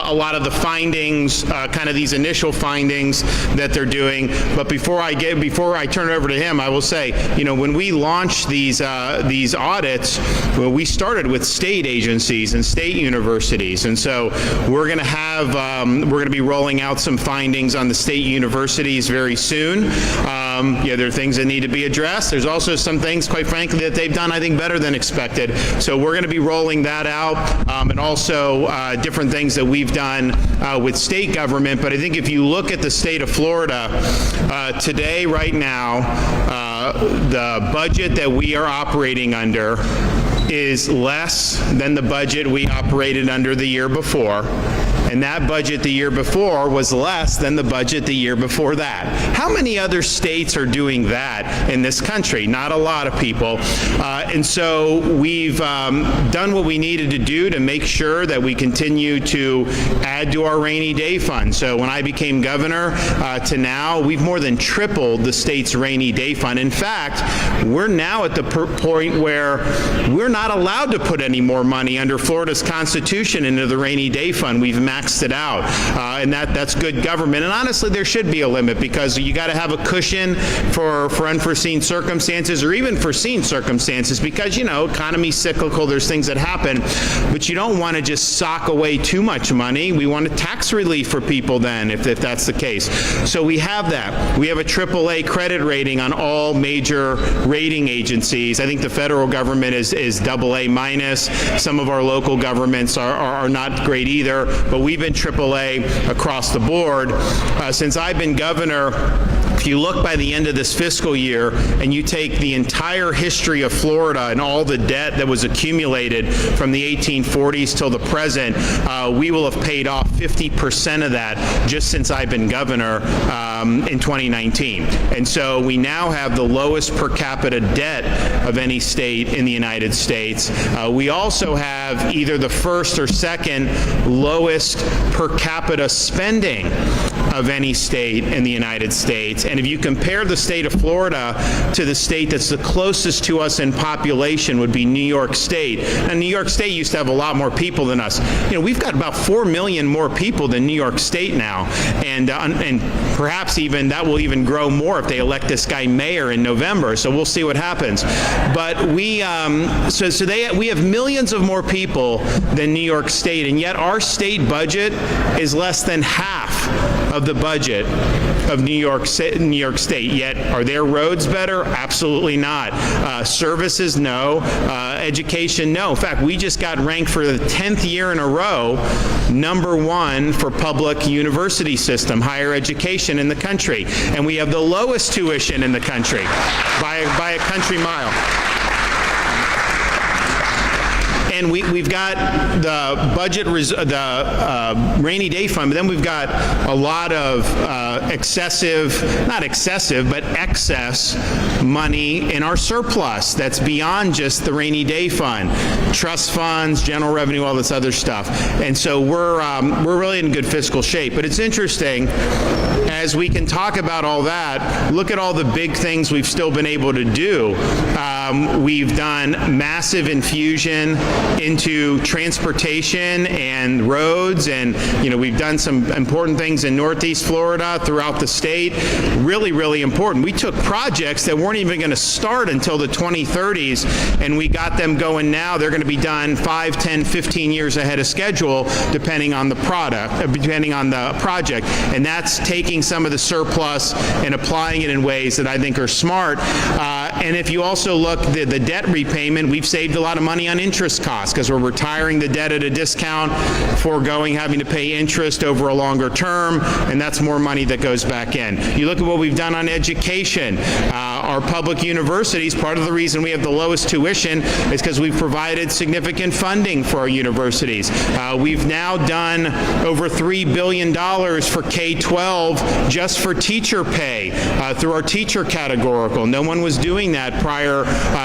a lot of the findings, kind of these initial findings that they're doing. But before I turn it over to him, I will say, when we launched these audits, well, we started with state agencies and state universities, and so we're going to be rolling out some findings on the state universities very soon. There are things that need to be addressed. There's also some things, quite frankly, that they've done, I think, better than expected. So we're going to be rolling that out, and also different things that we've done with state government. But I think if you look at the state of Florida today, right now, the budget that we are operating under is less than the budget we operated under the year before. And that budget the year before was less than the budget the year before that. How many other states are doing that in this country? Not a lot of people. And so we've done what we needed to do to make sure that we continue to add to our rainy day fund. So when I became governor to now, we've more than tripled the state's rainy day fund. In fact, we're now at the point where we're not allowed to put any more money under Florida's Constitution into the rainy day fund. We've maxed it out, and that's good government. And honestly, there should be a limit, because you got to have a cushion for unforeseen circumstances, or even foreseen circumstances, because economy's cyclical. There's things that happen, but you don't want to just sock away too much money. We want a tax relief for people then, if that's the case. So we have that. We have a AAA credit rating on all major rating agencies. I think the federal government is AA minus. Some of our local governments are not great either, but we've been AAA across the board. Since I've been governor, if you look by the end of this fiscal year and you take the entire history of Florida and all the debt that was accumulated from the 1840s till the present, we will have paid off 50% of that just since I've been governor in 2019. And so we now have the lowest per capita debt of any state in the United States. We also have either the first or second lowest per capita spending of any state in the United States. And if you compare the state of Florida to the state that's the closest to us in population, would be New York State. And New York State used to have a lot more people than us. We've got about 4 million more people than New York State now, and perhaps even that will even grow more if they elect this guy mayor in November. So we'll see what happens. But we have millions of more people than New York State, and yet our state budget is less than half of the budget of New York State. Yet, are their roads better? Absolutely not. Services, no. Education, no. In fact, we just got ranked for the 10th year in a row #1 for public university system, higher education in the country. And we have the lowest tuition in the country by a country mile. And we've got the budget, the rainy day fund, but then we've got a lot of not excessive, but excess money in our surplus that's beyond just the rainy day fund. Trust funds, general revenue, all this other stuff. And so we're really in good fiscal shape. But it's interesting, as we can talk about all that, look at all the big things we've still been able to do. We've done massive infusion into transportation and roads, and we've done some important things in Northeast Florida, throughout the state. Really, really important. We took projects that weren't even going to start until the 2030s, and we got them going now. They're going to be done 5, 10, 15 years ahead of schedule, depending on the project. And that's taking some of the surplus and applying it in ways that I think are smart. And if you also look at the debt repayment, we've saved a lot of money on interest costs because we're retiring the debt at a discount, foregoing having to pay interest over a longer term, and that's more money that goes back in. You look at what we've done on education. Our public universities, part of the reason we have the lowest tuition is because we've provided significant funding for our universities. We've now done over $3 billion for K-12 just for teacher pay through our teacher categorical. No one was doing that prior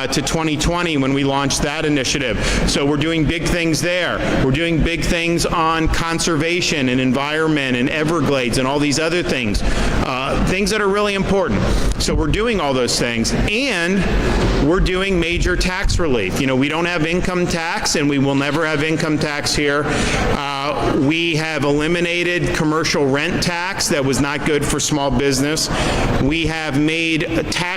to 2020 when we launched that initiative. So So we're doing big things there. We're doing big things on conservation and environment and Everglades and all these other things, things that are really important. So we're doing all those things, and we're doing major tax relief. We don't have income tax, and we will never have income tax here. We have eliminated commercial rent tax that was not good for small business. We have made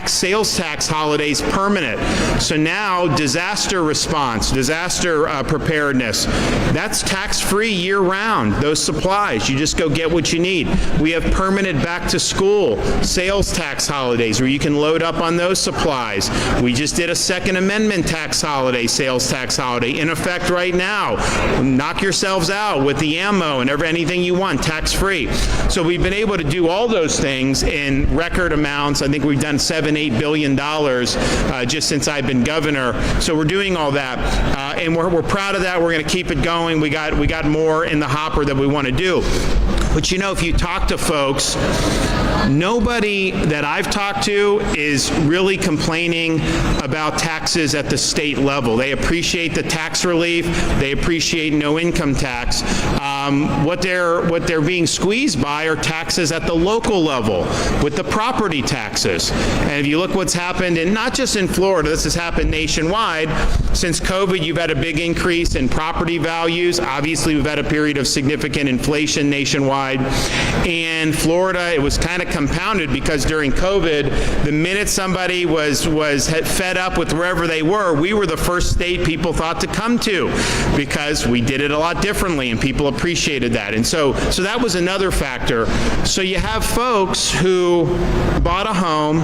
sales tax holidays permanent. So now disaster response, disaster preparedness, that's tax-free year-round, those supplies. You just go get what you need. We have permanent back-to-school sales tax holidays where you can load up on those supplies. We just did a Second Amendment tax holiday, sales tax holiday, in effect right now. Knock yourselves out with the ammo and anything you want, tax-free. So we've been able to do all those things in record amounts. I think we've done $7-8 billion just since I've been governor. So we're doing all that, and we're proud of that. We're going to keep it going. We got more in the hopper that we want to do. But if you talk to folks, nobody that I've talked to is really complaining about taxes at the state level. They appreciate the tax relief. They appreciate no income tax. What they're being squeezed by are taxes at the local level with the property taxes. And if you look what's happened, and not just in Florida, this has happened nationwide. Since COVID, you've had a big increase in property values. Obviously, we've had a period of significant inflation nationwide. And Florida, it was kind of compounded because during COVID, the minute somebody was fed up with wherever they were, we were the first state people thought to come to because we did it a lot differently and people appreciated that. And so that was another factor. So you have folks who bought a home.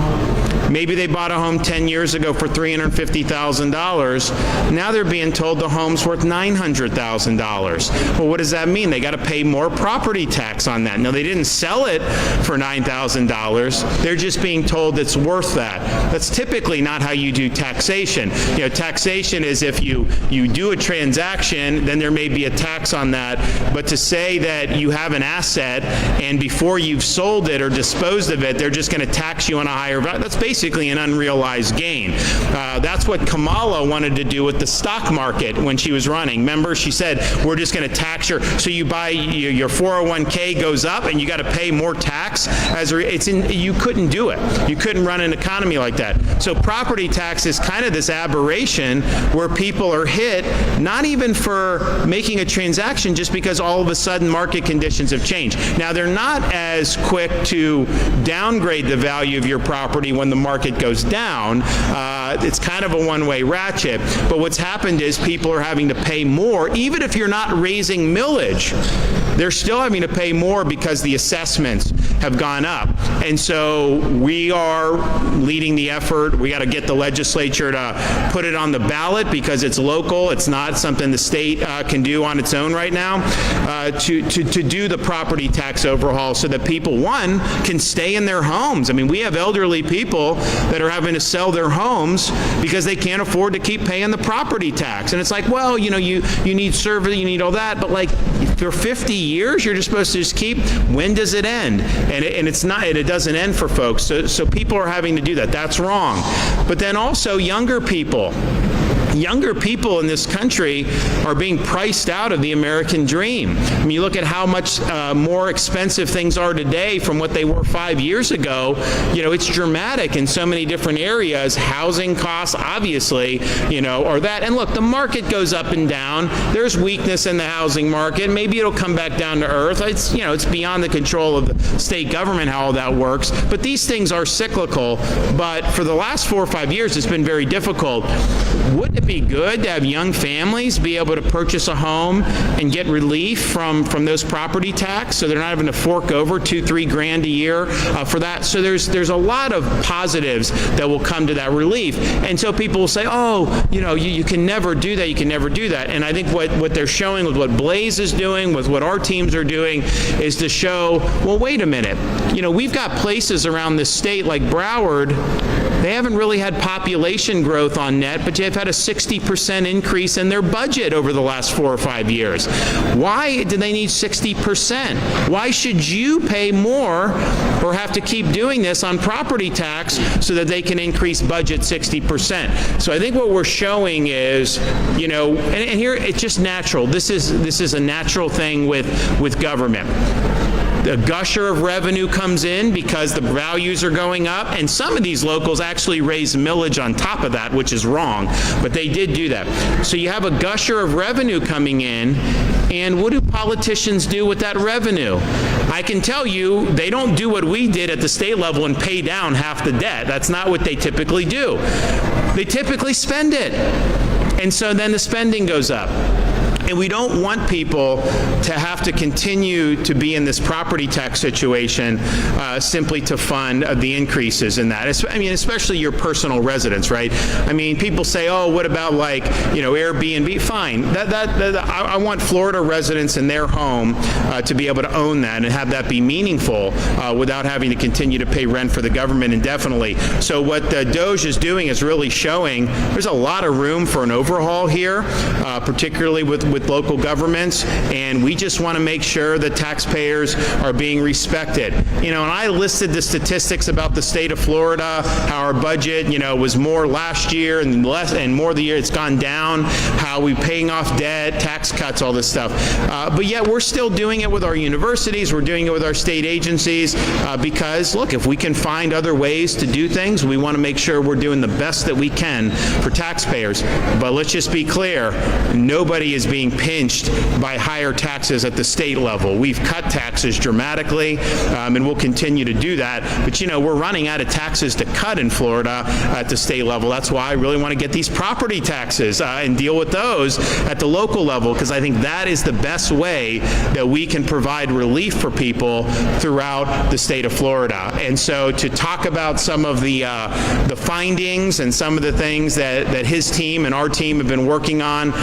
Maybe they bought a home 10 years ago for $350,000. Now they're being told the home's worth $900,000. Well, what does that mean? They got to pay more property tax on that. No, they didn't sell it for $9,000. They're just being told it's worth that. That's typically not how you do taxation. Taxation is if you do a transaction, then there may be a tax on that. But to say that you have an asset and before you've sold it or disposed of it, they're just going to tax you on a higher value, that's basically an unrealized gain. That's what Kamala wanted to do with the stock market when she was running. Remember, she said, we're just going to tax so you buy your 401k goes up and you got to pay more tax. You couldn't do it. You couldn't run an economy like that. So property tax is kind of this aberration where people are hit, not even for making a transaction, just because all of a sudden market conditions have changed. Now, they're not as quick to downgrade the value of your property when the market goes down. It's kind of a one-way ratchet. But what's happened is people are having to pay more, even if you're not raising millage. They're still having to pay more because the assessments have gone up. And so we are leading the effort. We got to get the legislature to put it on the ballot because it's local. It's not something the state can do on its own right now, to do the property tax overhaul so that people, one, can stay in their homes. I mean, we have elderly people that are having to sell their homes because they can't afford to keep paying the property tax. And it's like, well, you need service, you need all that, but like for 50 years, you're just supposed to just keep. When does it end? And it's not. It doesn't end for folks. So people are having to do that. That's wrong. But then also younger people. Younger people in this country are being priced out of the American dream. I mean, you look at how much more expensive things are today from what they were 5 years ago. It's dramatic in so many different areas. Housing costs, obviously, are that. And look, the market goes up and down. There's weakness in the housing market. Maybe it'll come back down to earth. It's beyond the control of the state government how all that works. But these things are cyclical. But for the last 4 or 5 years, it's been very difficult. Wouldn't it be good to have young families be able to purchase a home and get relief from those property tax, so they're not having to fork over $2-3 grand a year for that? So there's a lot of positives that will come to that relief. And so people will say, you can never do that, you can never do that. And I think what they're showing with what Blaze is doing, with what our teams are doing, is to show, well, wait a minute. We've got places around the state like Broward, they haven't really had population growth on net, but they've had a 60% increase in their budget over the last 4 or 5 years. Why do they need 60%? Why should you pay more or have to keep doing this on property tax so that they can increase budget 60%? So I think what we're showing is, you know, and here it's just natural. This is a natural thing with government. A gusher of revenue comes in because the values are going up, and some of these locals actually raise millage on top of that, which is wrong, but they did do that. So you have a gusher of revenue coming in, and what do politicians do with that revenue? I can tell you, they don't do what we did at the state level and pay down half the debt. That's not what they typically do. They typically spend it, and so then the spending goes up. And we don't want people to have to continue to be in this property tax situation simply to fund the increases in that. I mean, especially your personal residence, right? I mean, people say, oh, what about, like, you know, Airbnb? Fine. I want Florida residents in their home to be able to own that and have that be meaningful without having to continue to pay rent for the government indefinitely. So what DOJ is doing is really showing there's a lot of room for an overhaul here, particularly with local governments, and we just want to make sure that taxpayers are being respected. You know, and I listed the statistics about the state of Florida, how our budget, you know, was more last year and less and more the year it's gone down, how we're paying off debt, tax cuts, all this stuff. But yet we're still doing it with our universities, we're doing it with our state agencies, because, look, if we can find other ways to do things, we want to make sure we're doing the best that we can for taxpayers. But let's just be clear, nobody is being pinched by higher taxes at the state level. We've cut taxes dramatically, and we'll continue to do that. But, you know, we're running out of taxes to cut in Florida at the state level. That's why I really want to get these property taxes and deal with those at the local level, because I think that is the best way that we can provide relief for people throughout the state of Florida. And so to talk about some of the findings and some of the things that his team and our team have been working on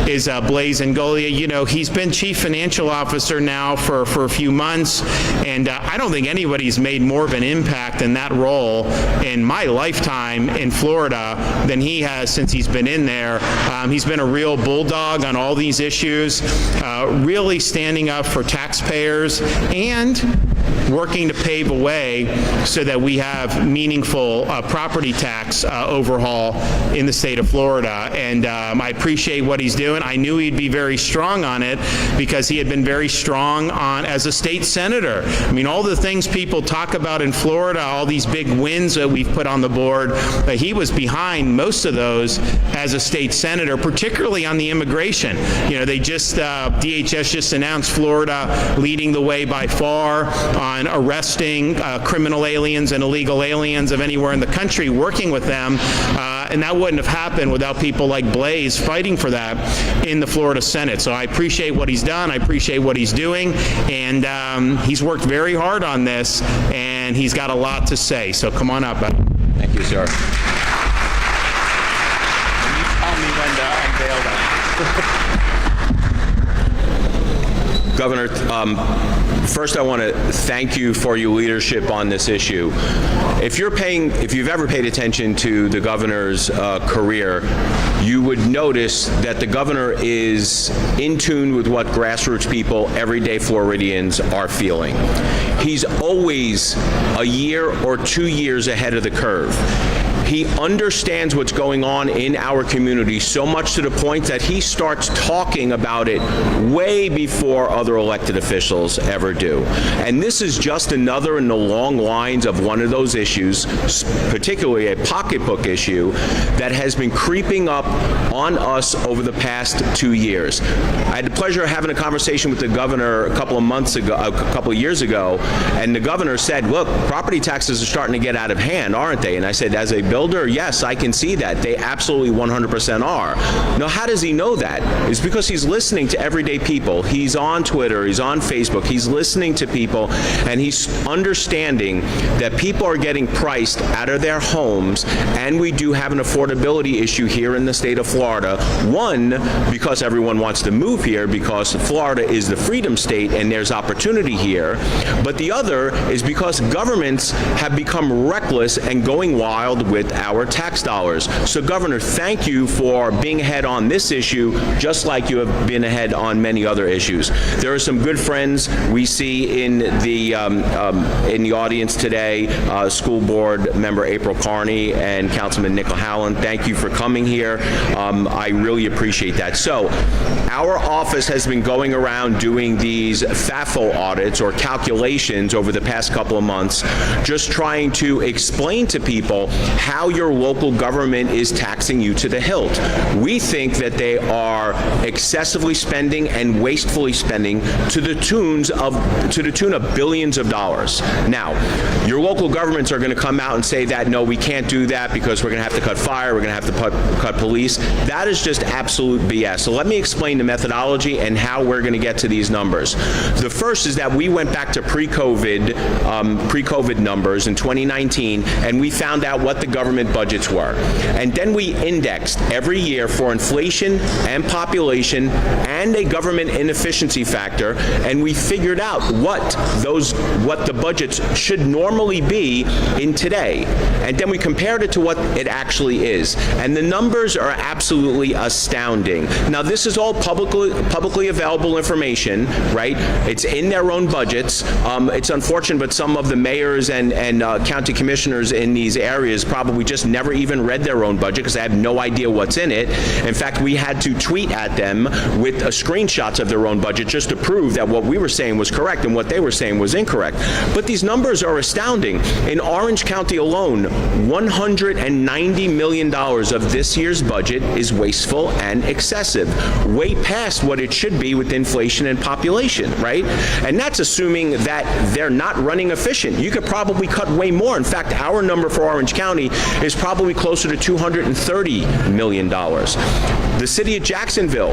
is Blaise Ngolia. You know, he's been chief financial officer now for a few months, and I don't think anybody's made more of an impact in that role in my lifetime in Florida than he has since he's been in there. He's been a real bulldog on all these issues, really standing up for taxpayers and working to pave a way so that we have meaningful property tax overhaul in the state of Florida. And I appreciate what he's doing. I knew he'd be very strong on it because he had been very strong on as a state senator. I mean, all the things people talk about in Florida, all these big wins that we've put on the board, he was behind most of those as a state senator, particularly on the immigration. You know, they just, DHS just announced Florida leading the way by far on arresting criminal aliens and illegal aliens of anywhere in the country, working with them, and that wouldn't have happened without people like Blaise fighting for that in the Florida Senate. So I appreciate what he's done, I appreciate what he's doing, and he's worked very hard on this, and he's got a lot to say. So come on up. Thank you, sir. Can you tell me when to unveil that? Governor, first I want to thank you for your leadership on this issue. If you've ever paid attention to the governor's career, you would notice that the governor is in tune with what grassroots people, everyday Floridians, are feeling. He's always a year or 2 years ahead of the curve. He understands what's going on in our community so much to the point that he starts talking about it way before other elected officials ever do. And this is just another in the long lines of one of those issues, particularly a pocketbook issue, that has been creeping up on us over the past 2 years. I had the pleasure of having a conversation with the governor a couple of years ago, and the governor said, look, property taxes are starting to get out of hand, aren't they? And I said, as a builder, yes, I can see that. They absolutely 100% are. Now, how does he know that? It's because he's listening to everyday people. He's on Twitter, he's on Facebook, he's listening to people, and he's understanding that people are getting priced out of their homes, and we do have an affordability issue here in the state of Florida. One, because everyone wants to move here because Florida is the freedom state and there's opportunity here. But the other is because governments have become reckless and going wild with with our tax dollars. So, Governor, thank you for being ahead on this issue, just like you have been ahead on many other issues. There are some good friends we see in the audience today, School Board Member April Carney and Councilman Nick O'Halloran. Thank you for coming here. I really appreciate that. So, our office has been going around doing these FAFO audits or calculations over the past couple of months, just trying to explain to people how your local government is taxing you to the hilt. We think that they are excessively spending and wastefully spending to the tune of billions of dollars. Now, your local governments are going to come out and say that, no, we can't do that because we're going to have to cut fire, we're going to have to cut police. That is just absolute BS. So let me explain the methodology and how we're going to get to these numbers. The first is that we went back to pre-COVID numbers in 2019, and we found out what the government budgets were. And then we indexed every year for inflation and population and a government inefficiency factor, and we figured out what the budgets should normally be in today. And then we compared it to what it actually is. And the numbers are absolutely astounding. Now, this is all publicly available information, right? It's in their own budgets. It's unfortunate, but some of the mayors and county commissioners in these areas probably just never even read their own budget because they have no idea what's in it. In fact, we had to tweet at them with screenshots of their own budget just to prove that what we were saying was correct and what they were saying was incorrect. But these numbers are astounding. In Orange County alone, $190 million of this year's budget is wasteful and excessive, way past what it should be with inflation and population, right? And that's assuming that they're not running efficient. You could probably cut way more. In fact, our number for Orange County is probably closer to $230 million. The city of Jacksonville,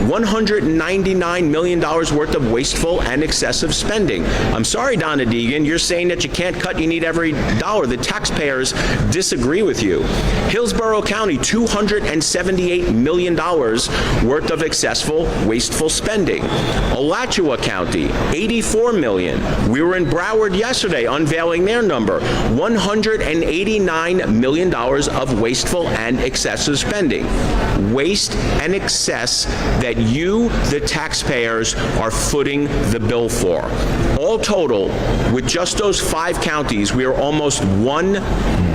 $199 million worth of wasteful and excessive spending. I'm sorry, Donna Deegan, you're saying that you can't cut, you need every dollar. The taxpayers disagree with you. Hillsborough County, $278 million worth of excessive, wasteful spending. Alachua County, $84 million. We were in Broward yesterday unveiling their number, $189 million of wasteful and excessive spending. Waste and excess that you, the taxpayers, are footing the bill for. All total, with just those 5 counties, we are almost $1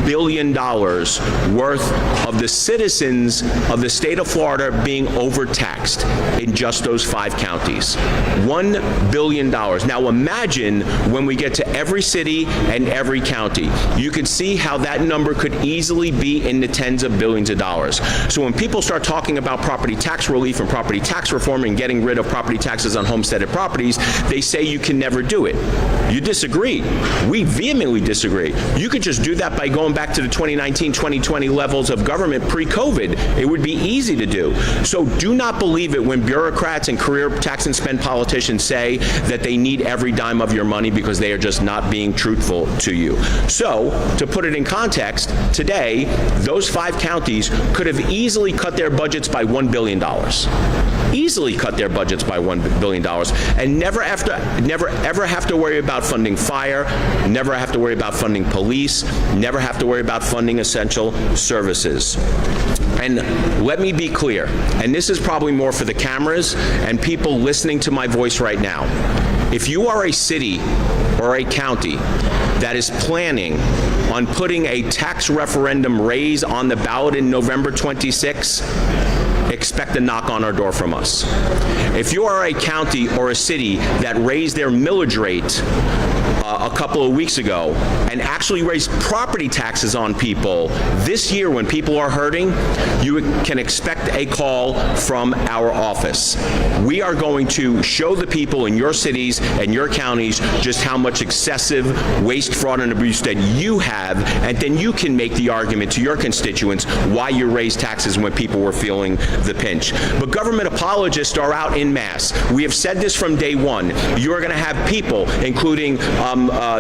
billion worth of the citizens of the state of Florida being overtaxed in just those 5 counties. $1 billion. Now imagine when we get to every city and every county. You can see how that number could easily be in the tens of billions of dollars. So when people start talking about property tax relief and property tax reform and getting rid of property taxes on homesteaded properties, they say you can never do it. You disagree. We vehemently disagree. You could just do that by going back to the 2019-2020 levels of government pre-COVID. It would be easy to do. So do not believe it when bureaucrats and career tax and spend politicians say that they need every dime of your money because they are just not being truthful to you. So, to put it in context, today, those 5 counties could have easily cut their budgets by $1 billion. Easily cut their budgets by $1 billion and never ever have to worry about funding fire, never have to worry about funding police, never have to worry about funding essential services. And let me be clear, and this is probably more for the cameras and people listening to my voice right now. If you are a city or a county that is planning on putting a tax referendum raise on the ballot in November 26, expect a knock on our door from us. If you are a county or a city that raised their millage rate a couple of weeks ago and actually raised property taxes on people this year when people are hurting, you can expect a call from our office. We are going to show the people in your cities and your counties just how much excessive waste, fraud, and abuse that you have, and then you can make the argument to your constituents why you raised taxes when people were feeling the pinch. But government apologists are out en masse. We have said this from day one. You are going to have people, including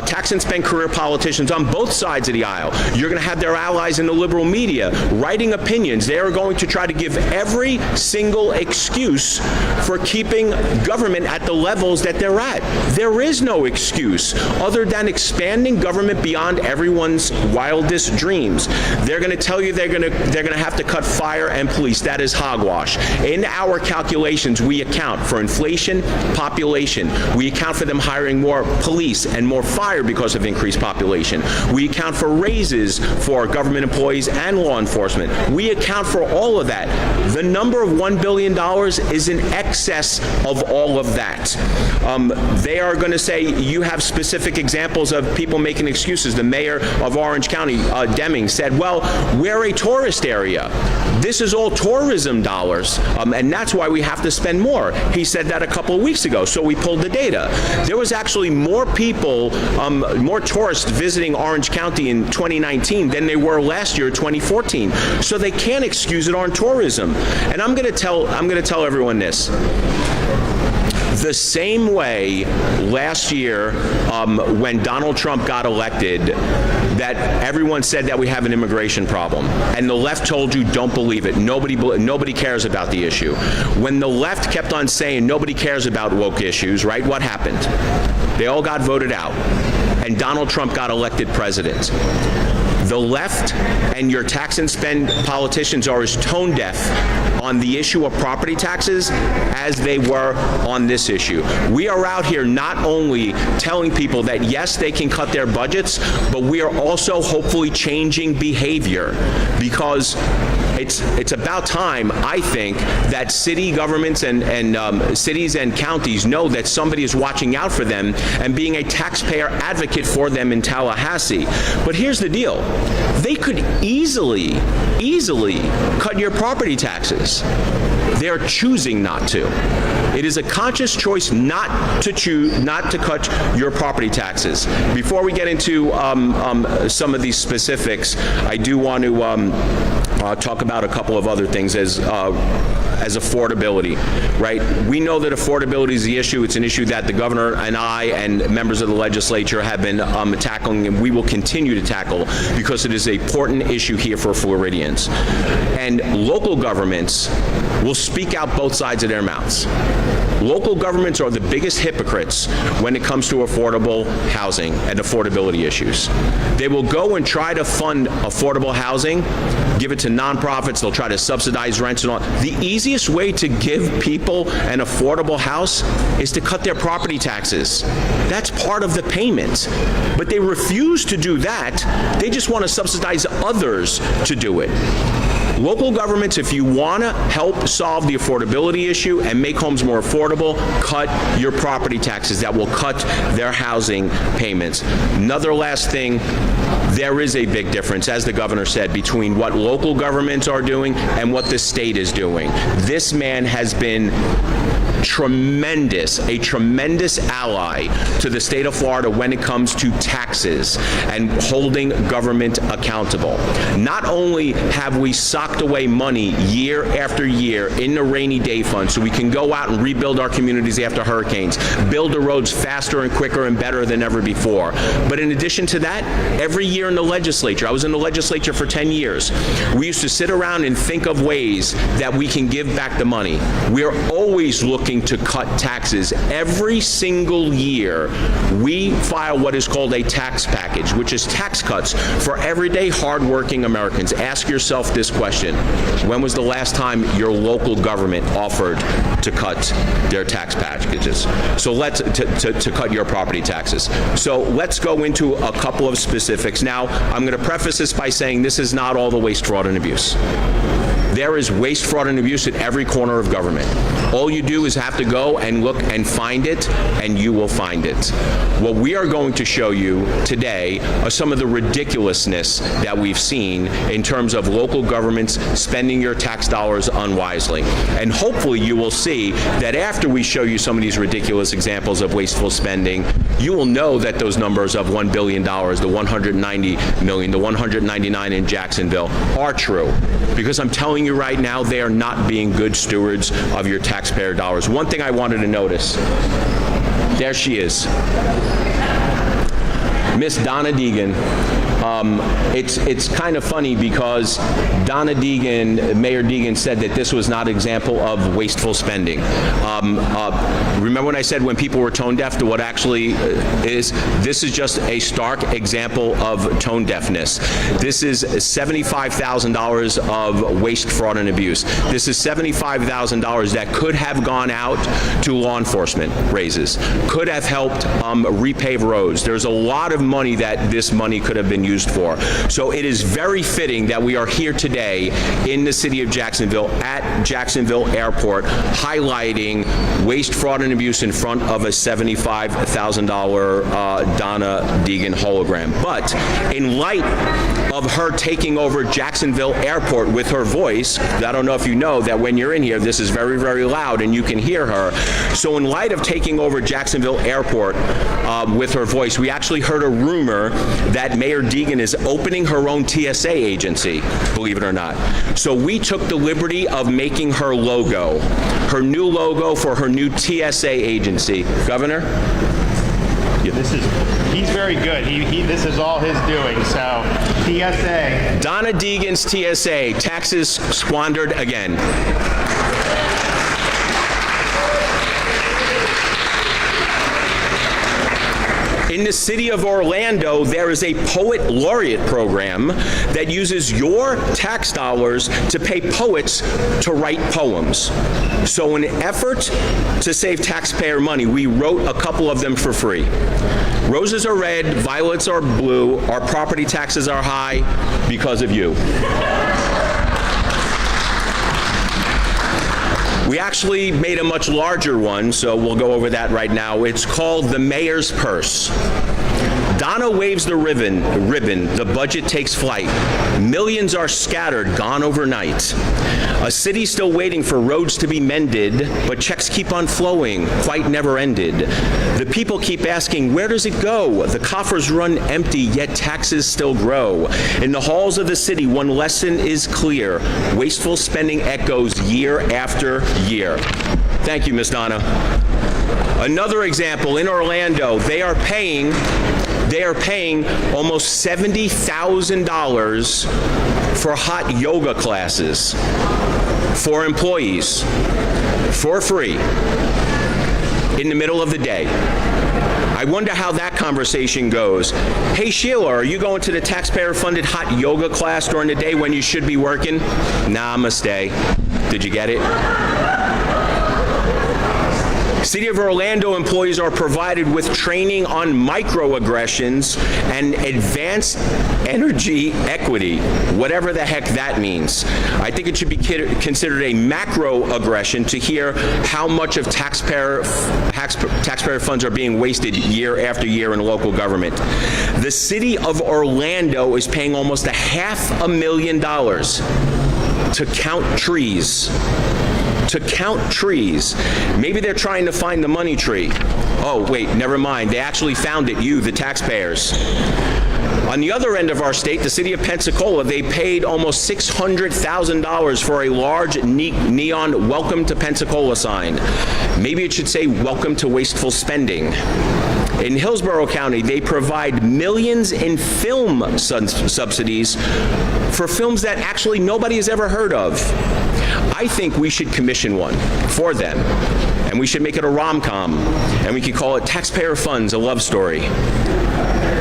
tax and spend career politicians on both sides of the aisle. You're going to have their allies in the liberal media writing opinions. They are going to try to give every single excuse for keeping government at the levels that they're at. There is no excuse other than expanding government beyond everyone's wildest dreams. They're going to tell you they're going to have to cut fire and police. That is hogwash. In our calculations, we account for inflation, population. We account for them hiring more police and more fire because of increased population. We account for raises for government employees and law enforcement. We account for all of that. The number of $1 billion is in excess of all of that. They are going to say you have specific examples of people making excuses. The mayor of Orange County, Deming, said, well, we're a tourist area. This is all tourism dollars, and that's why we have to spend more. He said that a couple of weeks ago, so we pulled the data. There was actually more people, more tourists visiting Orange County in 2019 than they were last year, 2014. So they can't excuse it on tourism. And I'm going to tell everyone this. The same way last year when Donald Trump got elected, that everyone said that we have an immigration problem, and the left told you don't believe it. Nobody cares about the issue. When the left kept on saying nobody cares about woke issues, right? What happened? They all got voted out, and Donald Trump got elected president. The left and your tax and spend politicians are as tone deaf on the issue of property taxes as they were on this issue. We are out here not only telling people that yes, they can cut their budgets, but we are also hopefully changing behavior, because it's about time, I think, that city governments and cities and counties know that somebody is watching out for them and being a taxpayer advocate for them in Tallahassee. But here's the deal. They could easily cut your property taxes. They're choosing not to. It is a conscious choice not to cut your property taxes. Before we get into some of these specifics, I do want to talk about a couple of other things as affordability, right? We know that affordability is the issue. It's an issue that the governor and I and members of the legislature have been tackling, and we will continue to tackle, because it is an important issue here for Floridians. And local governments will speak out both sides of their mouths. Local governments are the biggest hypocrites when it comes to affordable housing and affordability issues. They will go and try to fund affordable housing, give it to nonprofits, they'll try to subsidize rents and all. The easiest way to give people an affordable house is to cut their property taxes. That's part of the payment. But they refuse to do that. They just want to subsidize others to do it. Local governments, if you want to help solve the affordability issue and make homes more affordable, cut your property taxes. That will cut their housing payments. Another last thing, there is a big difference, as the governor said, between what local governments are doing and what the state is doing. This man has been a tremendous ally to the state of Florida when it comes to taxes and holding government accountable. Not only have we socked away money year after year in the rainy day fund so we can go out and rebuild our communities after hurricanes, build the roads faster and quicker and better than ever before, but in addition to that, every year in the legislature, I was in the legislature for 10 years, we used to sit around and think of ways that we can give back the money. We're always looking to cut taxes. Every single year, we file what is called a tax package, which is tax cuts for everyday hardworking Americans. Ask yourself this question: when was the last time your local government offered to cut their tax packages? So to cut your property taxes. So let's go into a couple of specifics. Now, I'm going to preface this by saying this is not all the waste, fraud, and abuse. There is waste, fraud, and abuse at every corner of government. All you do is have to go and look and find it, and you will find it. What we are going to show you today are some of the ridiculousness that we've seen in terms of local governments spending your tax dollars unwisely. And hopefully you will see that after we show you some of these ridiculous examples of wasteful spending, you will know that those numbers of $1 billion, the $190 million, the $199 in Jacksonville are true. Because I'm telling you right now, they are not being good stewards of your taxpayer dollars. One thing I wanted to notice, there she is. Miss Donna Deegan. It's kind of funny because Donna Deegan, Mayor Deegan, said that this was not an example of wasteful spending. Remember when I said when people were tone deaf to what actually is? This is just a stark example of tone deafness. This is $75,000 of waste, fraud, and abuse. This is $75,000 that could have gone out to law enforcement raises, could have helped repave roads. There's a lot of money that this money could have been used for. So it is very fitting that we are here today in the city of Jacksonville at Jacksonville Airport highlighting waste, fraud, and abuse in front of a $75,000 Donna Deegan hologram. But in light of her taking over Jacksonville Airport with her voice, I don't know if you know that when you're in here, this is very, very loud and you can hear her. So in light of taking over Jacksonville Airport with her voice, we actually heard a rumor that Mayor Deegan is opening her own TSA agency, believe it or not. So we took the liberty of making her logo, her new logo for her new TSA agency. Governor? He's very good. This is all his doing. So TSA. Donna Deegan's TSA, taxes squandered again. In the city of Orlando, there is a poet laureate program that uses your tax dollars to pay poets to write poems. So in an effort to save taxpayer money, we wrote a couple of them for free. Roses are red, violets are blue, our property taxes are high because of you. We actually made a much larger one, so we'll go over that right now. It's called the Mayor's Purse. Donna waves the ribbon, the budget takes flight. Millions are scattered, gone overnight. A city still waiting for roads to be mended, but checks keep on flowing, quite never ended. The people keep asking, where does it go? The coffers run empty, yet taxes still grow. In the halls of the city, one lesson is clear. Wasteful spending echoes year after year. Thank you, Ms. Donna. Another example, in Orlando, they are paying almost $70,000 for hot yoga classes for employees for free in the middle of the day. I wonder how that conversation goes. Hey, Sheila, are you going to the taxpayer-funded hot yoga class during the day when you should be working? Namaste. Did you get it? City of Orlando employees are provided with training on microaggressions and advanced energy equity, whatever the heck that means. I think it should be considered a macroaggression to hear how much of taxpayer funds are being wasted year after year in local government. The City of Orlando is paying almost $500,000 to count trees. To count trees. Maybe they're trying to find the money tree. Oh, wait, never mind. They actually found it, you, the taxpayers. On the other end of our state, the city of Pensacola, they paid almost $600,000 for a large neon Welcome to Pensacola sign. Maybe it should say Welcome to Wasteful Spending. In Hillsborough County, they provide millions in film subsidies for films that actually nobody has ever heard of. I think we should commission one for them, and we should make it a rom-com, and we could call it Taxpayer Funds, a Love Story.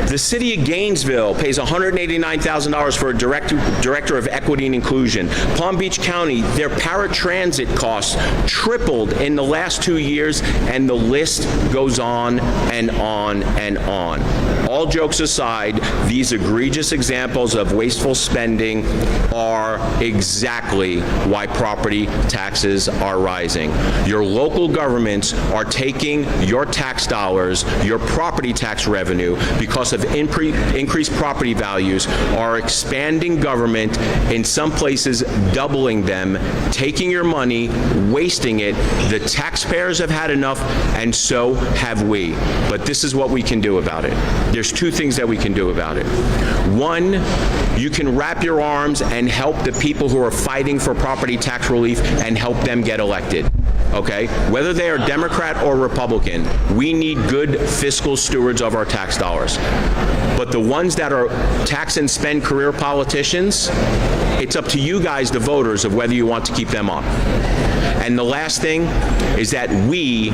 The city of Gainesville pays $189,000 for a director of equity and inclusion. Palm Beach County, their paratransit costs tripled in the last 2 years, and the list goes on and on and on. All jokes aside, these egregious examples of wasteful spending are exactly why property taxes are rising. Your local governments are taking your tax dollars, your property tax revenue, because of increased property values, are expanding government, in some places doubling them, taking your money, wasting it. The taxpayers have had enough, and so have we. But this is what we can do about it. There's two things that we can do about it. One, you can wrap your arms and help the people who are fighting for property tax relief and help them get elected. okay? Whether they are Democrat or Republican, we need good fiscal stewards of our tax dollars. But the ones that are tax and spend career politicians, it's up to you guys, the voters, of whether you want to keep them on. And the last thing is that we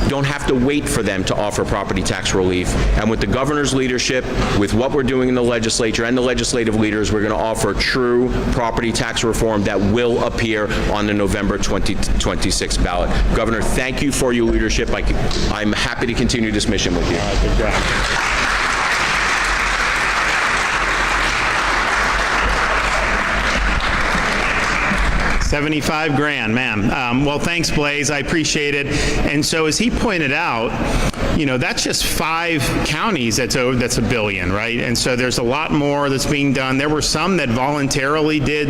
don't have to wait for them to offer property tax relief. And with the governor's leadership, with what we're doing in the legislature and the legislative leaders, we're going to offer true property tax reform that will appear on the November 2026 ballot. Governor, thank you for your leadership. I'm happy to continue this mission with you. Good job. 75 grand, man. Well, thanks, Blaze. I appreciate it. And so, as he pointed out, you know, that's just 5 counties that's $1 billion, right? And so there's a lot more that's being done. There were some that voluntarily did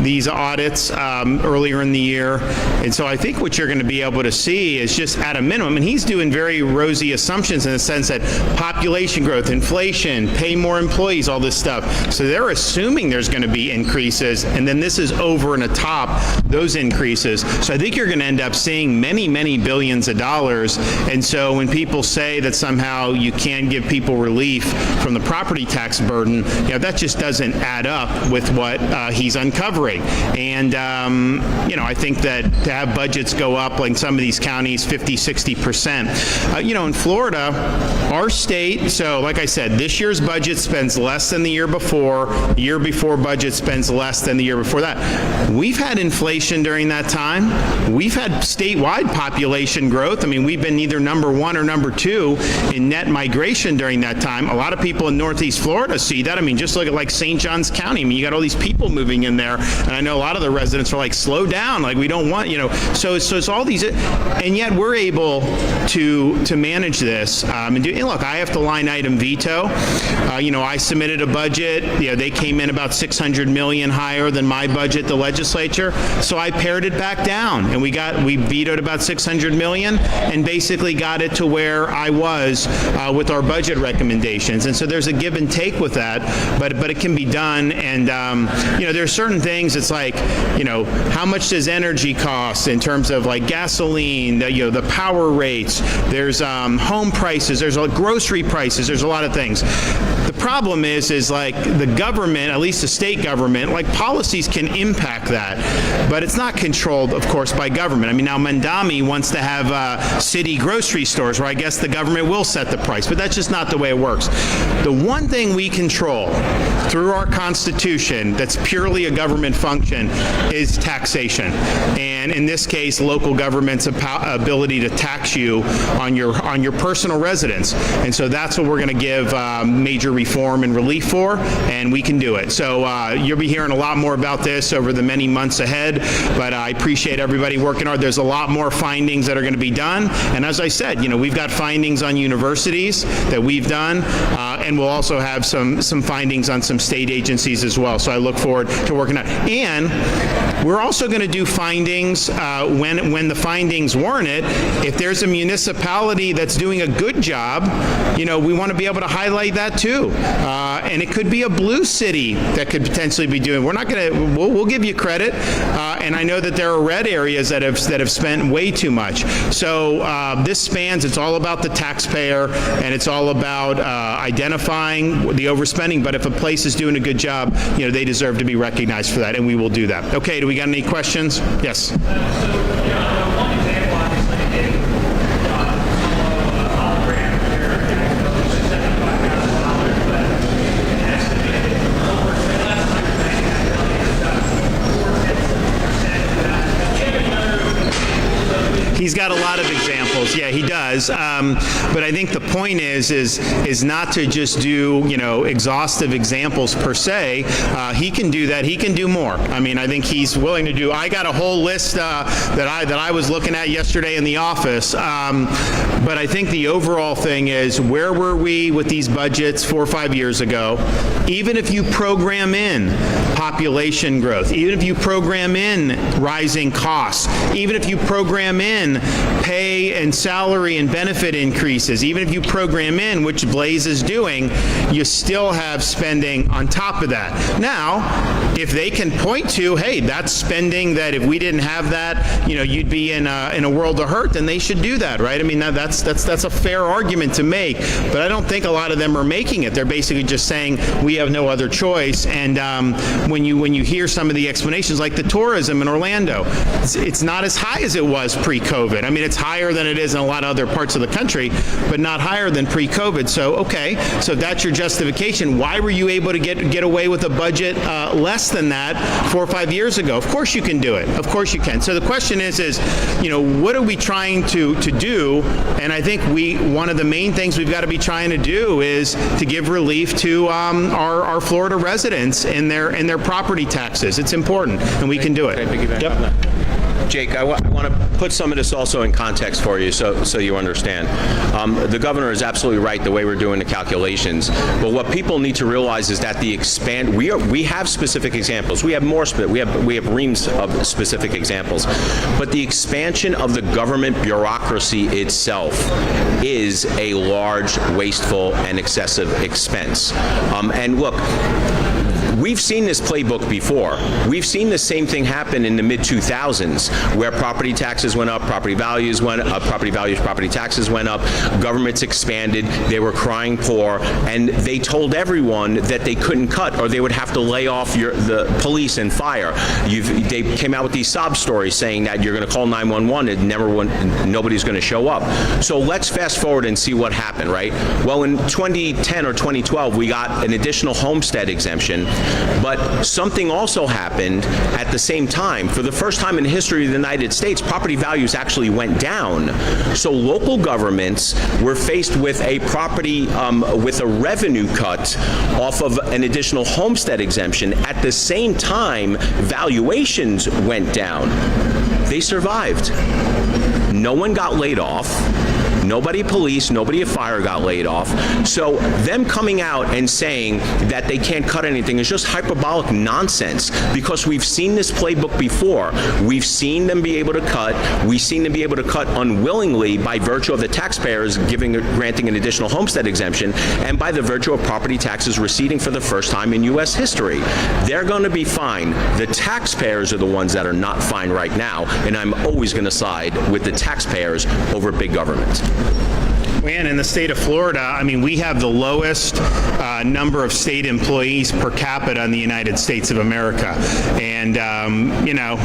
these audits earlier in the year. And so I think what you're going to be able to see is just at a minimum, and he's doing very rosy assumptions in the sense that population growth, inflation, pay more employees, all this stuff. So they're assuming there's going to be increases, and then this is over and atop those increases. So I think you're going to end up seeing many, many billions of dollars. And so when people say that somehow you can't give people relief from the property tax burden, you know, that just doesn't add up with what he's uncovering. And, you know, I think that to have budgets go up like in some of these counties 50, 60%, you know, in Florida, our state, so like I said, this year's budget spends less than the year before budget spends less than the year before that. We've had inflation during that time. We've had statewide population growth. I mean, we've been either number 1 or number 2 in net migration during that time. A lot of people in Northeast Florida see that. I mean, just look at like St. Johns County. I mean, you got all these people moving in there, and I know a lot of the residents are like, slow down, like we don't want, you know, so it's all these, and yet we're able to manage this. And look, I have to line item veto. You know, I submitted a budget. You know, they came in about $600 million higher than my budget, the legislature. So I pared it back down, and we vetoed about $600 million, and basically got it to where I was with our budget recommendations. And so there's a give and take with that, but it can be done. And you know, there's certain things. It's like, you know, how much does energy cost in terms of like gasoline? You know, the power rates. There's home prices. There's grocery prices. There's a lot of things. The problem is like the government, at least the state government, like policies can impact that, but it's not controlled, of course, by government. I mean, now Mandami wants to have city grocery stores where I guess the government will set the price, but that's just not the way it works. The one thing we control through our Constitution that's purely a government function is taxation. And in this case, local government's ability to tax you on your personal residence. And so that's what we're going to give major reform and relief for, and we can do it. So you'll be hearing a lot more about this over the many months ahead, but I appreciate everybody working hard. There's a lot more findings that are going to be done, and as I said, you know, we've got findings on universities that we've done, and we'll also have some findings on some state agencies as well. So I look forward to working on it. And we're also going to do findings when the findings warrant it. If there's a municipality that's doing a good job, you know, we want to be able to highlight that too. And it could be a blue city that could potentially be doing. We're not going to. We'll give you credit. And I know that there are red areas that have spent way too much. So this spans. It's all about the taxpayer, and it's all about identifying the overspending. But if a place is doing a good job, you know, they deserve to be recognized for that, and we will do that. Okay. Do we got any questions? Yes. He's got a lot of examples. Yeah, he does. But I think the point is not to just do, you know, exhaustive examples per se. He can do that. He can do more. I mean, I think he's willing to do. I got a whole list that I was looking at yesterday in the office. But I think the overall thing is, where were we with these budgets 4 or 5 years ago? Even if you program in population growth, even if you program in rising costs, even if you program in pay and salary and benefit benefit increases, even if you program in, which Blaze is doing, you still have spending on top of that. Now, if they can point to, hey, that's spending that if we didn't have that, you'd be in a world of hurt, then they should do that, right? I mean, that's a fair argument to make, but I don't think a lot of them are making it. They're basically just saying we have no other choice. And when you hear some of the explanations, like the tourism in Orlando, it's not as high as it was pre-COVID. I mean, it's higher than it is in a lot of other parts of the country, but not higher than pre-COVID. So, okay, so if that's your justification, why were you able to get away with a budget less than that 4 or 5 years ago? Of course you can do it. Of course you can. So the question is what are we trying to do? And I think one of the main things we've got to be trying to do is to give relief to our Florida residents in their property taxes. It's important, and we can do it. Yep. Jake, I want to put some of this also in context for you so you understand. The governor is absolutely right the way we're doing the calculations, but what people need to realize is that we have specific examples. We have more, we have reams of specific examples, but the expansion of the government bureaucracy itself is a large, wasteful, and excessive expense. And look, we've seen this playbook before. We've seen the same thing happen in the mid-2000s, where property taxes went up, property taxes went up, governments expanded, they were crying poor, and they told everyone that they couldn't cut or they would have to lay off the police and fire. They came out with these sob stories saying that you're going to call 911 and nobody's going to show up. So let's fast forward and see what happened, right? Well, in 2010 or 2012, we got an additional homestead exemption. But something also happened at the same time. For the first time in the history of the United States, property values actually went down. So local governments were faced with a with a revenue cut off of an additional homestead exemption. At the same time, valuations went down. They survived. No one got laid off. Nobody police, nobody at fire got laid off. So them coming out and saying that they can't cut anything is just hyperbolic nonsense, because we've seen this playbook before. We've seen them be able to cut. We've seen them be able to cut unwillingly by virtue of the taxpayers granting an additional homestead exemption, and by the virtue of property taxes receding for the first time in U.S. history. They're going to be fine. The taxpayers are the ones that are not fine right now, and I'm always going to side with the taxpayers over big government. And in the state of Florida, I mean, we have the lowest number of state employees per capita in the United States of America. And,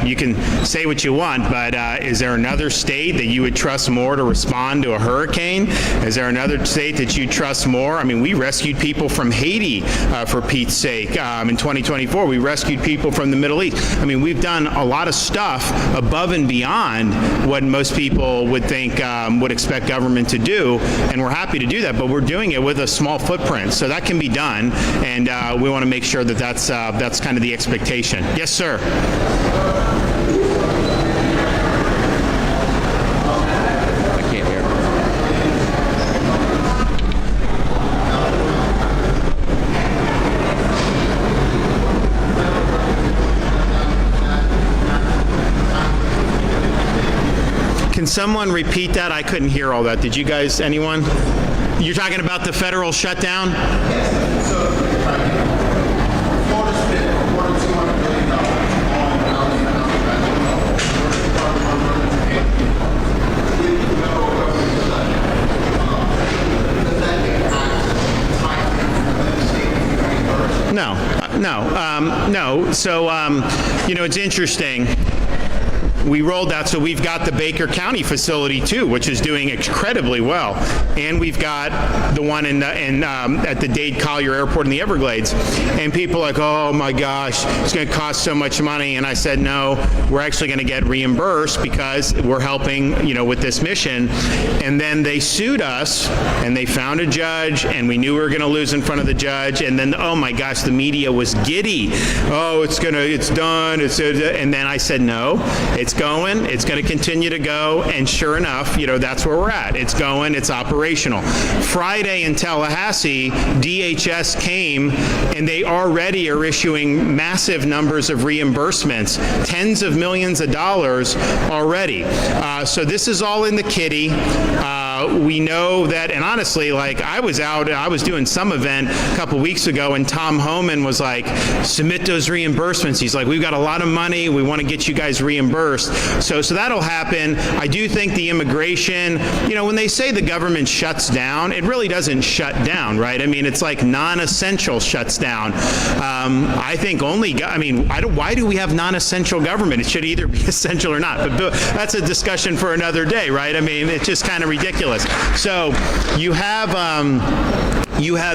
you can say what you want, but is there another state that you would trust more to respond to a hurricane? Is there another state that you trust more? I mean, we rescued people from Haiti, for Pete's sake. In 2024, we rescued people from the Middle East. I mean, we've done a lot of stuff above and beyond what most people would think would expect government to do. And we're happy to do that, but we're doing it with a small footprint, so that can be done, and we want to make sure that that's kind of the expectation. Yes, sir. I can't hear. Can someone repeat that? I couldn't hear all that. Did you guys, anyone? You're talking about the federal shutdown? Yes. So, Florida spent more than $200 billion on housing and No. So, it's interesting. We rolled out, so we've got the Baker County facility too, which is doing incredibly well, and we've got the one at the Dade Collier Airport in the Everglades. And people are like, oh my gosh, it's going to cost so much money. And I said, no, we're actually going to get reimbursed because we're helping, with this mission. And then they sued us, and they found a judge, and we knew we were going to lose in front of the judge. And then, oh my gosh, the media was giddy. Oh, it's done. And then I said, no, it's going to continue to go, and sure enough, that's where we're at. It's going, it's operational. Friday in Tallahassee, DHS came, and they already are issuing massive numbers of reimbursements, tens of millions of dollars already. So this is all in the kitty. We know that, and honestly, like I was doing some event a couple weeks ago, and Tom Homan was like, submit those reimbursements. He's like, we've got a lot of money. We want to get you guys reimbursed. So that'll happen. I do think the immigration, when they say the government shuts down, it really doesn't shut down, right? I mean, it's like non-essential shuts down. I think why do we have non-essential government? It should either be essential or not. But that's a discussion for another day, right? I mean, it's just kind of ridiculous. So you have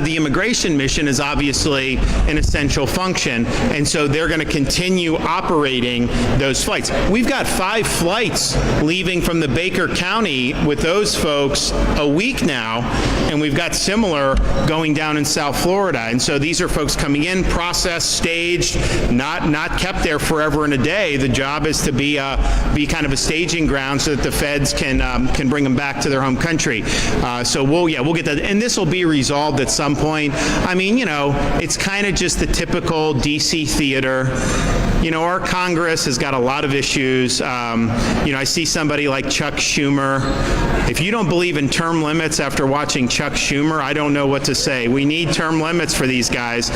the immigration mission is obviously an essential function, and so they're going to continue operating those flights. We've got 5 flights leaving from the Baker County with those folks a week now, and we've got similar going down in South Florida. And so these are folks coming in, processed, staged, not kept there forever and a day. The job is to be kind of a staging ground so that the feds can bring them back to their home country. So we'll get that, and this will be resolved at some point. I mean, it's kind of just the typical DC theater. Our Congress has got a lot of issues. I see somebody like Chuck Schumer. If you don't believe in term limits after watching Chuck Schumer, I don't know what to say. We need term limits for these guys.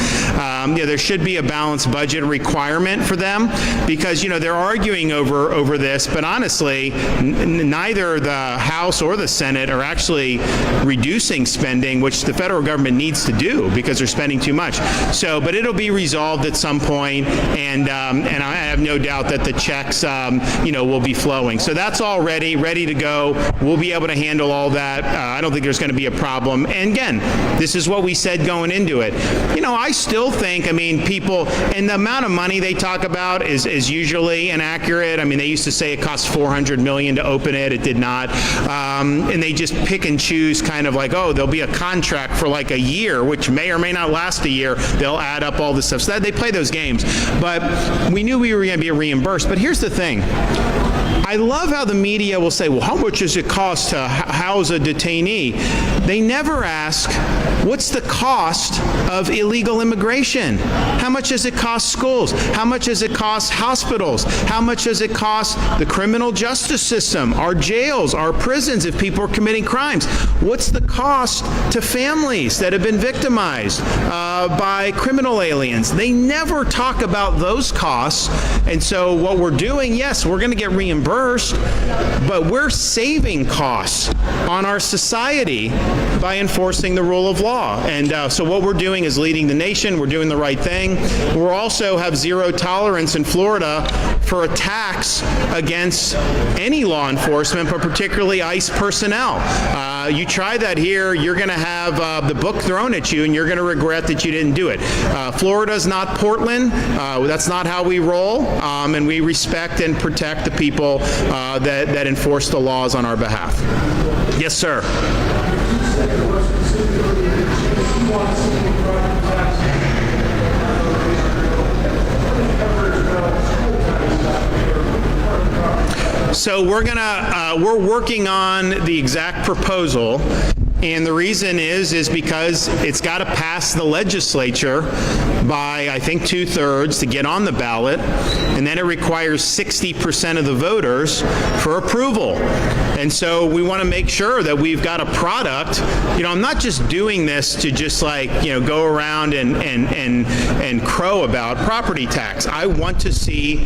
There should be a balanced budget requirement for them because, they're arguing over this, but honestly, neither the House or the Senate are actually reducing spending, which the federal government needs to do because they're spending too much. So, but it'll be resolved at some point, and I have no doubt that the checks, will be flowing. So that's all ready to go. We'll be able to handle all that. I don't think there's going to be a problem. And again, this is what we said going into it. I still think, people, and the amount of money they talk about is usually inaccurate. I mean, they used to say it cost $400 million to open it. It did not. And they just pick and choose kind of like, oh, there'll be a contract for like a year, which may or may not last a year. They'll add up all this stuff. So they play those games. But we knew we were going to be reimbursed. But here's the thing. I love how the media will say, well, how much does it cost to house a detainee? They never ask, what's the cost of illegal immigration? How much does it cost schools? How much does it cost hospitals? How much does it cost the criminal justice system, our jails, our prisons if people are committing crimes? What's the cost to families that have been victimized by criminal aliens? They never talk about those costs. And so what we're doing, yes, we're going to get reimbursed, but we're saving costs on our society by enforcing the rule of law. And so what we're doing is leading the nation. We're doing the right thing. We also have zero tolerance in Florida for attacks against any law enforcement, but particularly ICE personnel. You try that here, you're going to have the book thrown at you, and you're going to regret that you didn't do it. Florida's not Portland. That's not how we roll, and we respect and protect the people that enforce the laws on our behalf. Yes, sir. So we're working on the exact proposal. And the reason is because it's got to pass the legislature by, I think, 2/3 to get on the ballot, and then it requires 60% of the voters for approval. And so we want to make sure that we've got a product. I'm not just doing this to just go around and crow about property tax. I want to see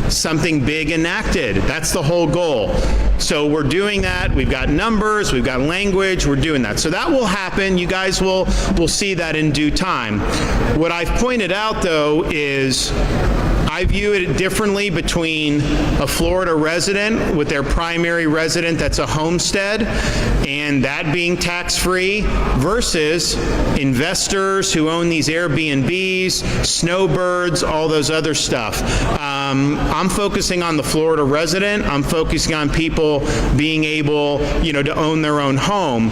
something big enacted. That's the whole goal. So we're doing that. We've got numbers, we've got language, we're doing that. So that will happen. You guys will see that in due time. What I've pointed out, though, is I view it differently between a Florida resident with their primary resident that's a homestead and that being tax-free versus investors who own these Airbnbs, snowbirds, all those other stuff. I'm focusing on the Florida resident. I'm focusing on people being able, to own their own home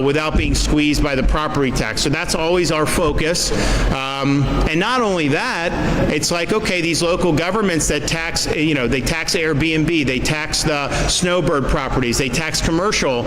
without being squeezed by the property tax. So that's always our focus. And not only that, it's like, okay, these local governments that tax, they tax Airbnb, they tax the snowbird properties, they tax commercial.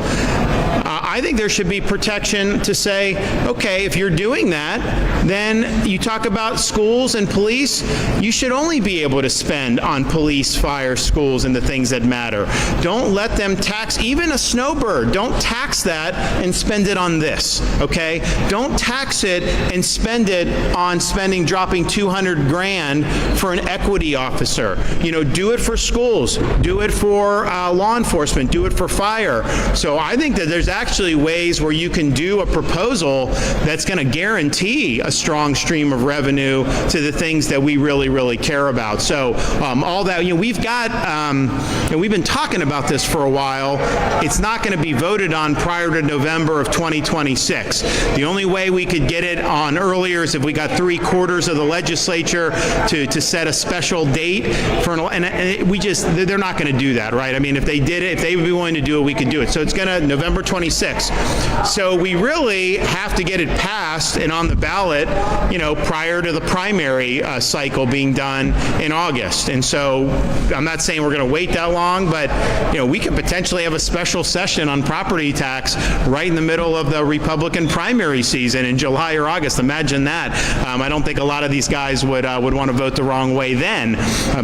I think there should be protection to say, okay, if you're doing that, then you talk about schools and police, you should only be able to spend on police, fire, schools, and the things that matter. Don't let them tax even a snowbird. Don't tax that and spend it on this, okay? Don't tax it and spend it on dropping 200 grand for an equity officer. You know, do it for schools, do it for law enforcement, do it for fire. So I think that there's actually ways where you can do a proposal that's going to guarantee a strong stream of revenue to the things that we really, really care about. So all that, you know, we've got, and we've been talking about this for a while. It's not going to be voted on prior to November of 2026. The only way we could get it on earlier is if we got 3/4 of the legislature to set a special date for and we just, they're not going to do that, right? I mean, if they did it, if they would be willing to do it, we could do it. So it's going to November 26th. So we really have to get it passed and on the ballot, you know, prior to the primary cycle being done in August. And so I'm not saying we're going to wait that long, but, you know, we could potentially have a special session on property tax right in the middle of the Republican primary season in July or August. Imagine that. I don't think a lot of these guys would want to vote the wrong way then.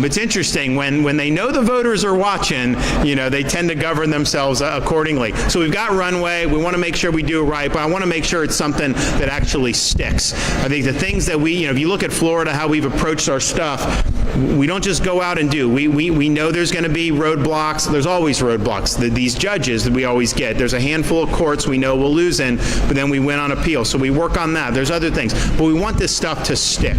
It's interesting when they know the voters are watching, you know, they tend to govern themselves accordingly. So we've got runway. We want to make sure we do it right, but I want to make sure it's something that actually sticks. I think the things that we, you know, if you look at Florida, how we've approached our stuff, we don't just go out and do. We know there's going to be roadblocks. There's always roadblocks. These judges that we always get. There's a handful of courts we know we'll lose in, but then we win on appeal. So we work on that. There's other things. But we want this stuff to stick.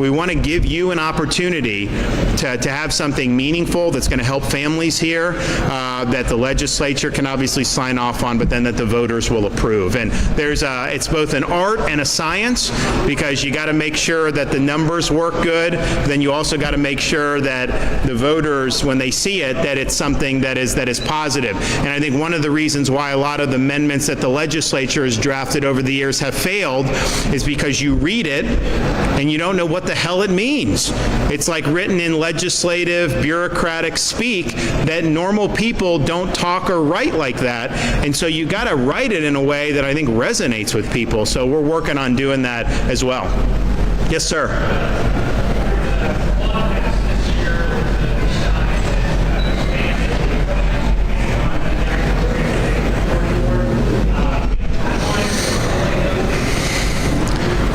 We want to give you an opportunity to have something meaningful that's going to help families here, that the legislature can obviously sign off on, but then that the voters will approve. And there's it's both an art and a science, because you got to make sure that the numbers work good. Then you also got to make sure that the voters, when they see it, that it's something that is positive. And I think one of the reasons why a lot of the amendments that the legislature has drafted over the years have failed is because you read it and you don't know what the hell it means. It's like written in legislative, bureaucratic speak that normal people don't talk or write like that. And so you got to write it in a way that I think resonates with people. So we're working on doing that as well. Yes, sir.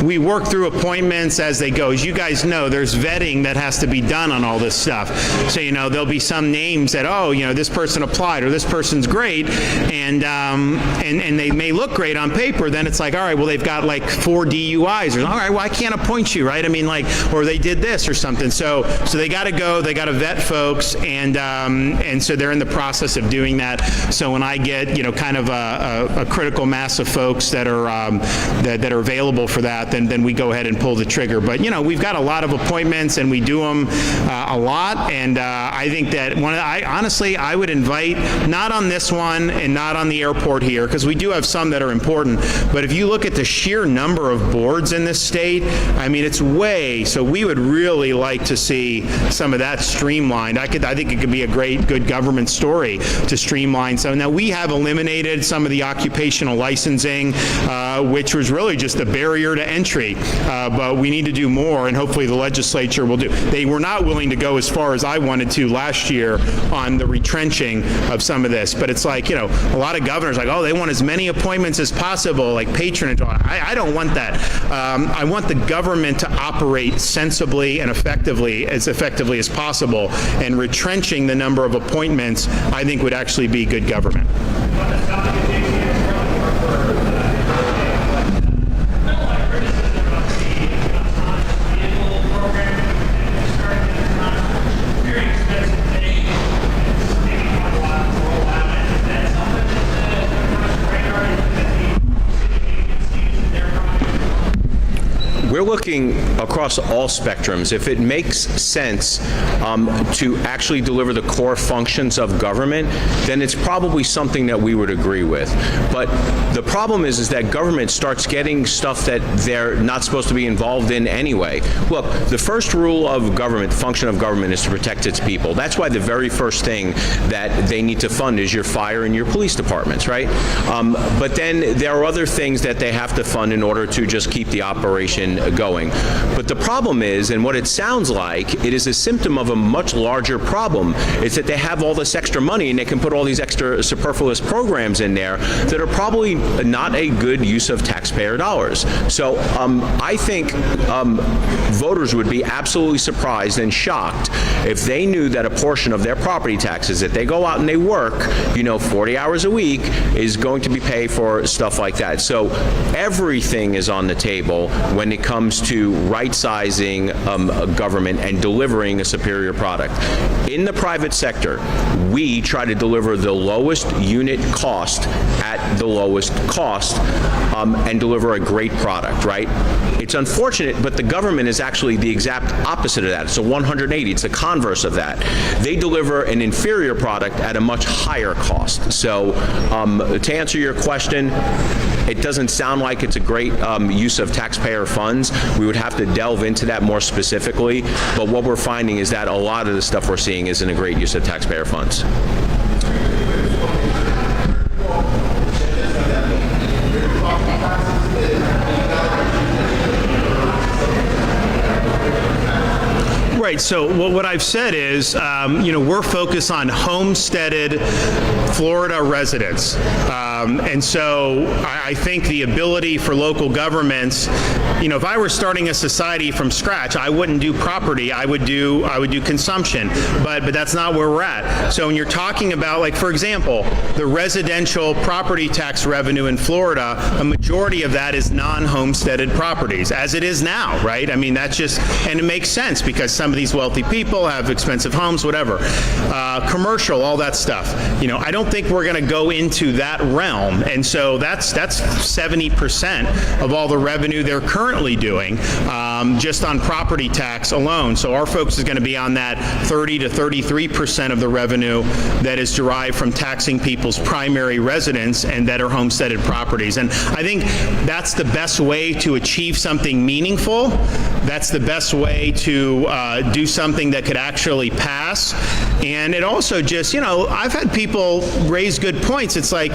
We work through appointments as they go. As you guys know, there's vetting that has to be done on all this stuff. So, you know, there'll be some names that, oh, you know, this person applied or this person's great, and they may look great on paper. Then it's like, all right, well, they've got like 4 DUIs. Or, all right, well, I can't appoint you, right? I mean, like, or they did this or something. So they got to go. They got to vet folks, and so they're in the process of doing that. So when I get, you know, kind of a critical mass of folks that are that are available for that, then we go ahead and pull the trigger. But, you know, we've got a lot of appointments and we do them a lot. And I think that honestly, I would invite, not on this one and not on the airport here, because we do have some that are important. But if you look at the sheer number of boards in this state, I mean, it's so we would really like to see some of that streamlined. I think it could be a good government story to streamline. So now we have eliminated some of the occupational licensing, which was really just a barrier to entry. But we need to do more, and hopefully the legislature will do. They were not willing to go as far as I wanted to last year on the retrenching of some of this. But it's like, you know, a lot of governors like, oh, they want as many appointments as possible, like patronage. I don't want that. I want the government to operate sensibly and effectively as possible. And retrenching the number of appointments, I think, would actually be good government. We're looking across all spectrums. If it makes sense to actually deliver the core functions of government, then it's probably something that we would agree with. But the problem is that government starts getting stuff that they're not supposed to be involved in anyway. Look, the first rule of government, the function of government, is to protect its people. That's why the very first thing that they need to fund is your fire and your police departments, right? But then there are other things that they have to fund in order to just keep the operation going. But the problem is, and what it sounds like, it is a symptom of a much larger problem. It's that they have all this extra money and they can put all these extra superfluous programs in there that are probably not a good use of taxpayer dollars. So I think voters would be absolutely surprised and shocked if they knew that a portion of their property taxes, that they go out and they work, 40 hours a week, is going to be paid for stuff like that. So everything is on the table when it comes to right-sizing a government and delivering a superior product. In the private sector, we try to deliver the lowest unit cost at the lowest cost and deliver a great product, right? It's unfortunate, but the government is actually the exact opposite of that. It's a 180. It's the converse of that. They deliver an inferior product at a much higher cost. So to answer your question, it doesn't sound like it's a great use of taxpayer funds. We would have to delve into that more specifically, but what we're finding is that a lot of the stuff we're seeing isn't a great use of taxpayer funds. Right. So what I've said is, we're focused on homesteaded Florida residents. And so I think the ability for local governments, if I were starting a society from scratch, I wouldn't do property. I would do consumption. But that's not where we're at. So when you're talking about, like, for example, the residential property tax revenue in Florida, a majority of that is non-homesteaded properties, as it is now, right? I mean, that's just, and it makes sense because some of these wealthy people have expensive homes, whatever. Commercial, all that stuff. I don't think we're going to go into that realm. And so that's 70% of all the revenue they're currently doing just on property tax alone. So our focus is going to be on that 30 to 33% of the revenue that is derived from taxing people's primary residence and that are homesteaded properties. And I think that's the best way to achieve something meaningful. That's the best way to do something that could actually pass. And it also just, I've had people raise good points. It's like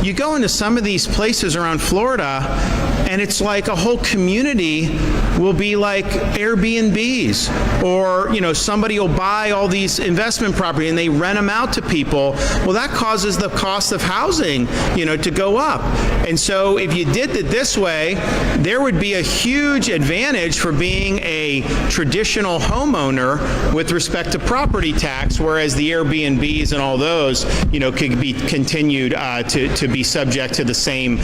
you go into some of these places around Florida and it's like a whole community will be like Airbnbs, or somebody will buy all these investment property and they rent them out to people. Well, that causes the cost of housing to go up. And so if you did it this way, there would be a huge advantage for being a traditional homeowner with respect to property tax, whereas the Airbnbs and all those could be continued to be subject to the same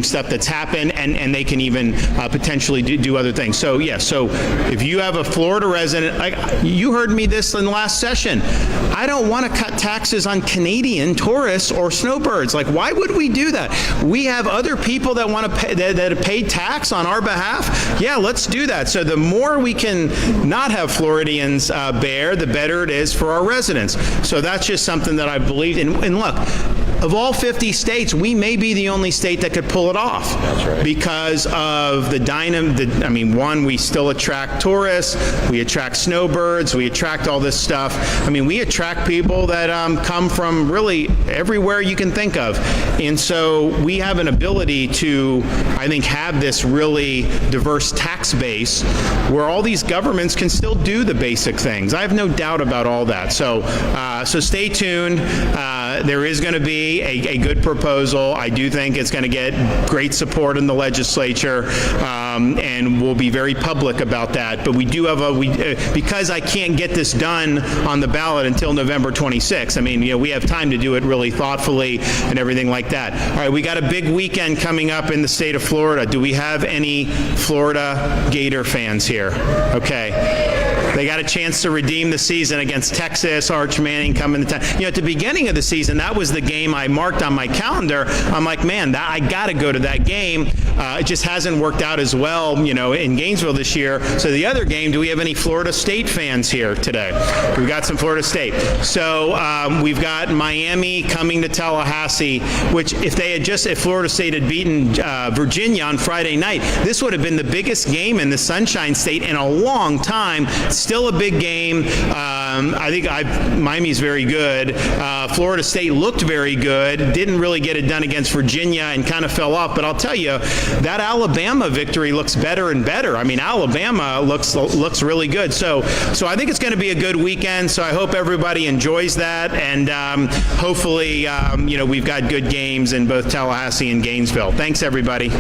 stuff that's happened, and they can even potentially do other things. So so if you have a Florida resident, you heard me this in the last session, I don't want to cut taxes on Canadian tourists or snowbirds. Like, why would we do that? We have other people that want to pay, that have paid tax on our behalf. Yeah, let's do that. So the more we can not have Floridians bear, the better it is for our residents. So that's just something that I believe in. And look, of all 50 states, we may be the only state that could pull it off. That's right. Because of one, we still attract tourists, we attract snowbirds, we attract all this stuff. We attract people that come from really everywhere you can think of. And so we have an ability to, I think, have this really diverse tax base where all these governments can still do the basic things. I have no doubt about all that. So stay tuned. There is going to be a good proposal. I do think it's going to get great support in the legislature, and we'll be very public about that. But we do have because I can't get this done on the ballot until November 26th. We have time to do it really thoughtfully and everything like that. All right, we got a big weekend coming up in the state of Florida. Do we have any Florida Gator fans here? Okay. They got a chance to redeem the season against Texas. Arch Manning coming to town. At the beginning of the season, that was the game I marked on my calendar. I'm like, man, I got to go to that game. It just hasn't worked out as well, in Gainesville this year. So the other game, do we have any Florida State fans here today? We've got some Florida State. So we've got Miami coming to Tallahassee, which if Florida State had beaten Virginia on Friday night, this would have been the biggest game in the Sunshine State in a long time. Still a big game. I think Miami's very good. Florida State looked very good. Didn't really get it done against Virginia and kind of fell off. But I'll tell you, that Alabama victory country looks better and better. I mean, Alabama looks really good. So I think it's going to be a good weekend. So I hope everybody enjoys that, and hopefully, we've got good games in both Tallahassee and Gainesville. Thanks, everybody.